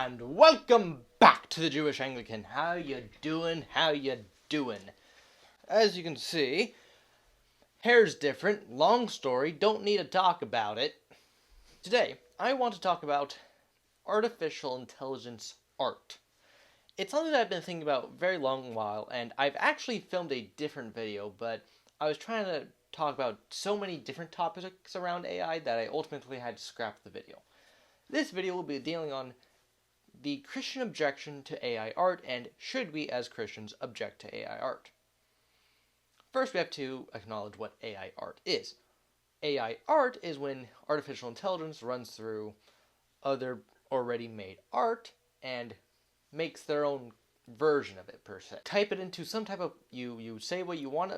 And welcome back to the Jewish-Anglican. How you doing? How you doing? As you can see, hair's different, long story, don't need to talk about it. Today, I want to talk about artificial intelligence art. It's something that I've been thinking about a very long while, and I've actually filmed a different video, but I was trying to talk about so many different topics around AI that I ultimately had to scrap the video. This video will be dealing on the Christian objection to AI art, and should we as Christians object to AI art? First, we have to acknowledge what AI art is. AI art is when artificial intelligence runs through other already made art and makes their own version of it, per se. Type it into some type of, you say what you want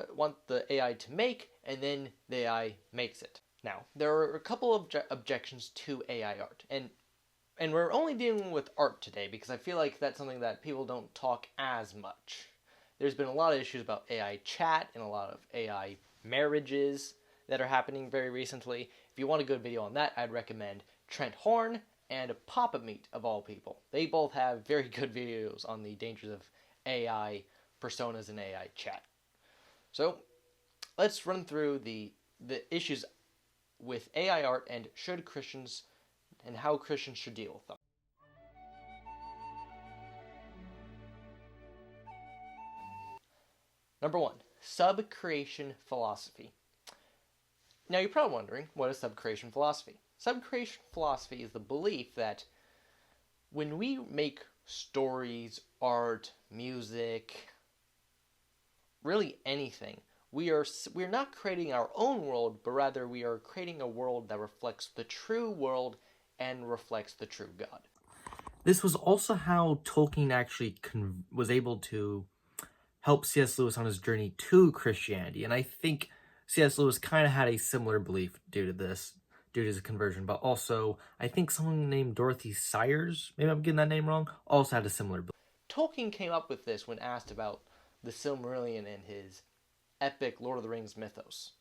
the AI to make, and then the AI makes it. Now, there are a couple of objections to AI art, and we're only dealing with art today because I feel like that's something that people don't talk as much. There's been a lot of issues about AI chat and a lot of AI marriages that are happening very recently. If you want a good video on that, I'd recommend Trent Horn and Papa Meat, of all people. They both have very good videos on the dangers of AI personas and AI chat. So, let's run through the issues with AI art and how Christians should deal with them. Number 1, sub-creation philosophy. Now you're probably wondering, what is sub-creation philosophy? Sub-creation philosophy is the belief that when we make stories, art, music, really anything, we're not creating our own world, but rather we are creating a world that reflects the true world and reflects the true God. This was also how Tolkien actually was able to help C.S. Lewis on his journey to Christianity, and I think C.S. Lewis kind of had a similar belief due to his conversion, but also I think someone named Dorothy Sayers, maybe I'm getting that name wrong, also had a similar belief. Tolkien came up with this when asked about the Silmarillion in his epic Lord of the Rings mythos,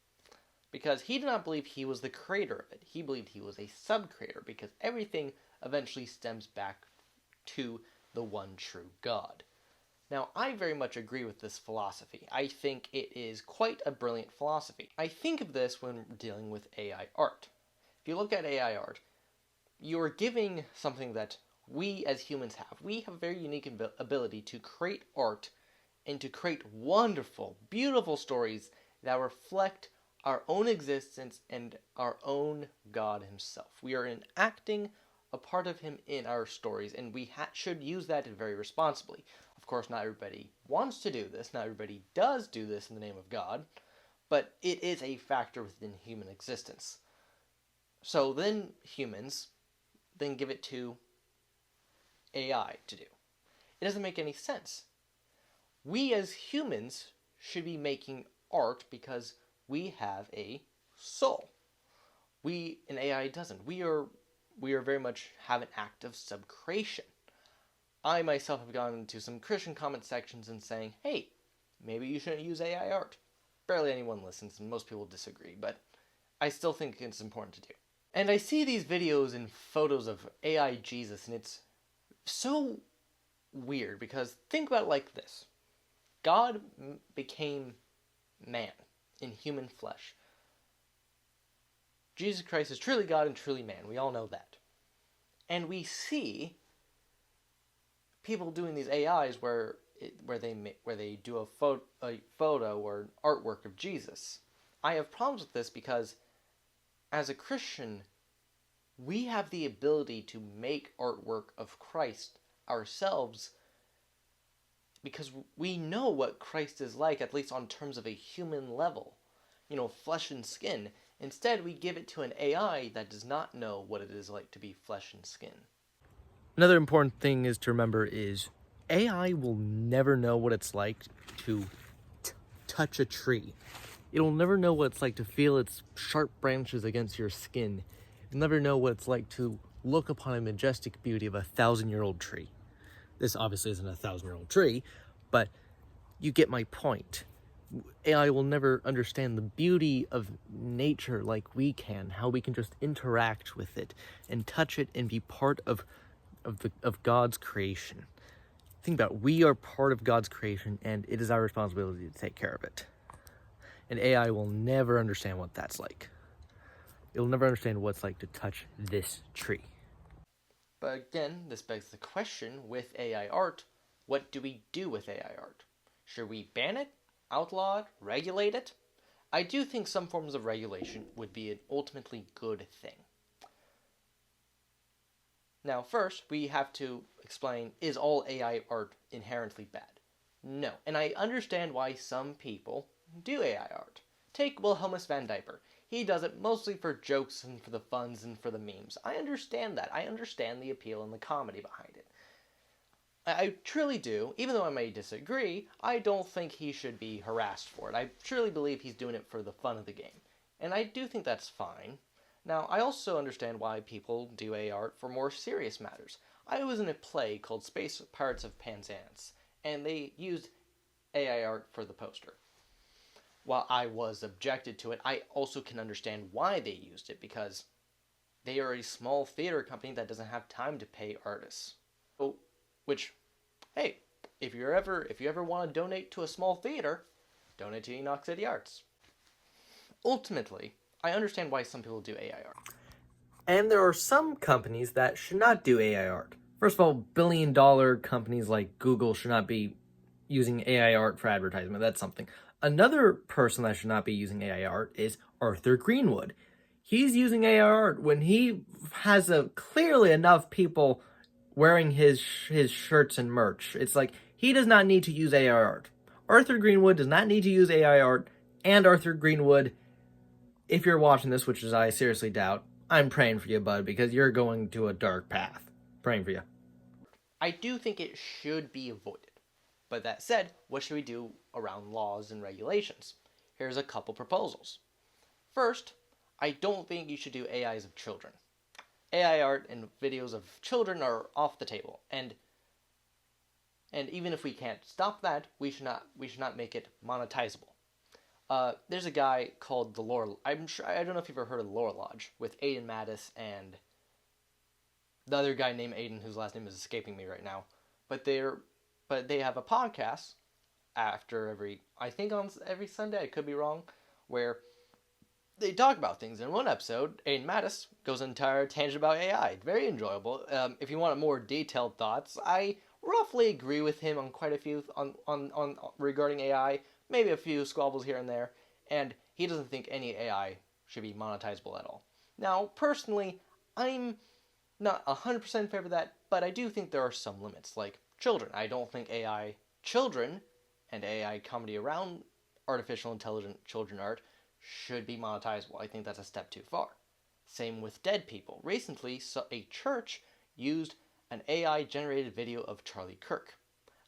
because he did not believe he was the creator of it. He believed he was a sub-creator, because everything eventually stems back to the one true God. Now, I very much agree with this philosophy. I think it is quite a brilliant philosophy. I think of this when dealing with AI art. If you look at AI art, you are giving something that we as humans have. We have a very unique ability to create art and to create wonderful, beautiful stories that reflect our own existence and our own God himself. We are enacting a part of him in our stories, and we should use that very responsibly. Of course, not everybody wants to do this, not everybody does do this in the name of God, but it is a factor within human existence. So then humans then give it to AI to do. It doesn't make any sense. We as humans should be making art because we have a soul. And AI doesn't. We are very much have an act of sub-creation. I myself have gone into some Christian comment sections and saying, hey, maybe you shouldn't use AI art. Barely anyone listens, and most people disagree, but I still think it's important to do. And I see these videos and photos of AI Jesus, and it's so weird, because think about it like this. God became man in human flesh. Jesus Christ is truly God and truly man. We all know that. And we see people doing these AIs where they do a photo or an artwork of Jesus. I have problems with this because as a Christian, we have the ability to make artwork of Christ ourselves, because we know what Christ is like, at least on terms of a human level. Flesh and skin. Instead, we give it to an AI that does not know what it is like to be flesh and skin. Another important thing is to remember is AI will never know what it's like to touch a tree. It'll never know what it's like to feel its sharp branches against your skin. It'll never know what it's like to look upon a majestic beauty of a 1,000-year-old tree. This obviously isn't a 1,000-year-old tree, but you get my point. AI will never understand the beauty of nature like we can, how we can just interact with it and touch it and be part of of God's creation. Think about it. We are part of God's creation, and it is our responsibility to take care of it. And AI will never understand what that's like. It'll never understand what it's like to touch this tree. But again, this begs the question with AI art, what do we do with AI art? Should we ban it, outlaw it, regulate it? I do think some forms of regulation would be an ultimately good thing. Now, first, we have to explain, is all AI art inherently bad? No. And I understand why some people do AI art. Take Wilhelmus van Diper. He does it mostly for jokes and for the funs and for the memes. I understand that. I understand the appeal and the comedy behind it. I truly do. Even though I may disagree, I don't think he should be harassed for it. I truly believe he's doing it for the fun of the game. And I do think that's fine. Now, I also understand why people do AI art for more serious matters. I was in a play called Space Pirates of Penzance, and they used AI art for the poster. While I was objected to it, I also can understand why they used it, because they are a small theater company that doesn't have time to pay artists. Oh, which, hey, if you ever want to donate to a small theater, donate to Enoch City Arts. Ultimately, I understand why some people do AI art. And there are some companies that should not do AI art. First of all, billion-dollar companies like Google should not be using AI art for advertisement. That's something. Another person that should not be using AI art is Arthur Greenwood. He's using AI art when he has clearly enough people wearing his shirts and merch. It's like, he does not need to use AI art. Arthur Greenwood does not need to use AI art, and Arthur Greenwood, if you're watching this, which is I seriously doubt, I'm praying for you, bud, because you're going to a dark path. Praying for you. I do think it should be avoided. But that said, what should we do around laws and regulations? Here's a couple proposals. First, I don't think you should do AIs of children. AI art and videos of children are off the table, and even if we can't stop that, we should not make it monetizable. There's a guy called the Lore. I don't know if you've ever heard of the Lore Lodge with Aiden Mattis and the other guy named Aiden, whose last name is escaping me right now. But they have a podcast after every Sunday. I could be wrong, where they talk about things. In one episode, Aiden Mattis goes an entire tangent about AI. Very enjoyable. If you want more detailed thoughts, I roughly agree with him on quite a few on regarding AI. Maybe a few squabbles here and there, and he doesn't think any AI should be monetizable at all. Now, personally, I'm not 100% in favor of that, but I do think there are some limits, like children. I don't think AI children and AI comedy around artificial intelligent children art should be monetizable. I think that's a step too far. Same with dead people. Recently, a church used an AI-generated video of Charlie Kirk.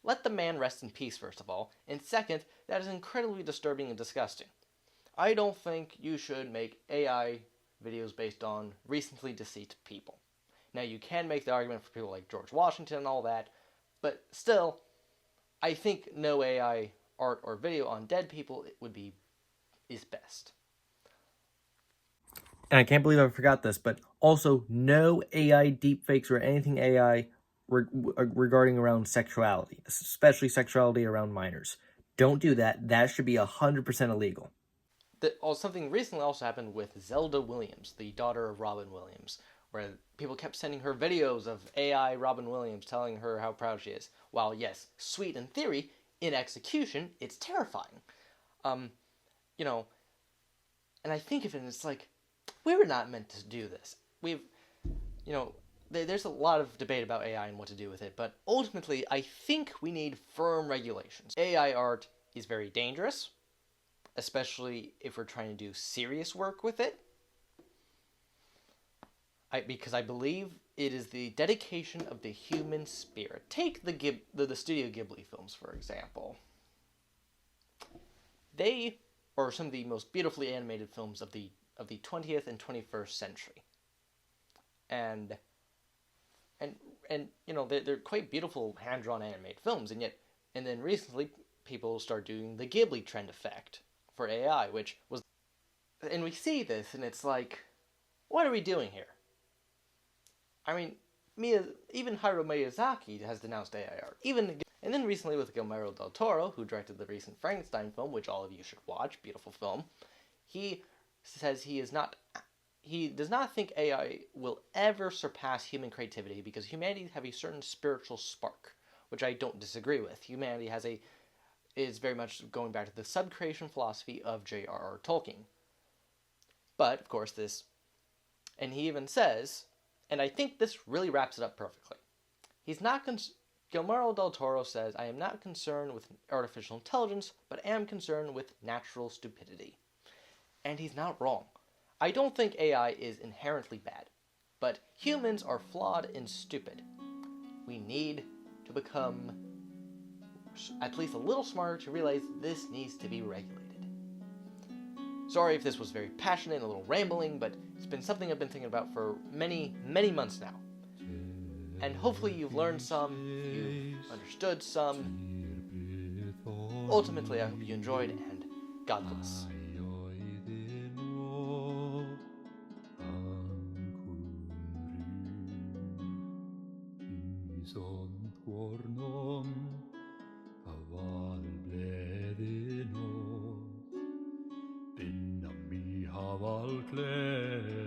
Let the man rest in peace, first of all, and second, that is incredibly disturbing and disgusting. I don't think you should make AI videos based on recently deceased people. Now, you can make the argument for people like George Washington and all that, but still, I think no AI art or video on dead people is best. And I can't believe I forgot this, but also no AI deepfakes or anything AI regarding around sexuality, especially sexuality around minors. Don't do that. That should be 100% illegal. Something recently also happened with Zelda Williams, the daughter of Robin Williams, where people kept sending her videos of AI Robin Williams telling her how proud she is. While, yes, sweet in theory, in execution, it's terrifying. And I think of it and it's like, we were not meant to do this. There's a lot of debate about AI and what to do with it, but ultimately, I think we need firm regulations. AI art is very dangerous, especially if we're trying to do serious work with it. Because I believe it is the dedication of the human spirit. Take the Studio Ghibli films, for example. They are some of the most beautifully animated films of the 20th and 21st century. And they're quite beautiful hand-drawn animated films, and then recently people start doing the Ghibli trend effect for AI, and we see this and it's like, what are we doing here? I mean, even Hayao Miyazaki has denounced AI art. And then recently with Guillermo del Toro, who directed the recent Frankenstein film, which all of you should watch, beautiful film, he says he does not think AI will ever surpass human creativity because humanity have a certain spiritual spark, which I don't disagree with. Humanity is very much going back to the subcreation philosophy of J.R.R. Tolkien. But, of course, and he even says, and I think this really wraps it up perfectly. Guillermo del Toro says, I am not concerned with artificial intelligence, but am concerned with natural stupidity. And he's not wrong. I don't think AI is inherently bad, but humans are flawed and stupid. We need to become at least a little smarter to realize this needs to be regulated. Sorry if this was very passionate and a little rambling, but it's been something I've been thinking about for many, many months now. And hopefully you've learned some, you've understood some. Ultimately, I hope you enjoyed, and God bless. Binna mi haval klær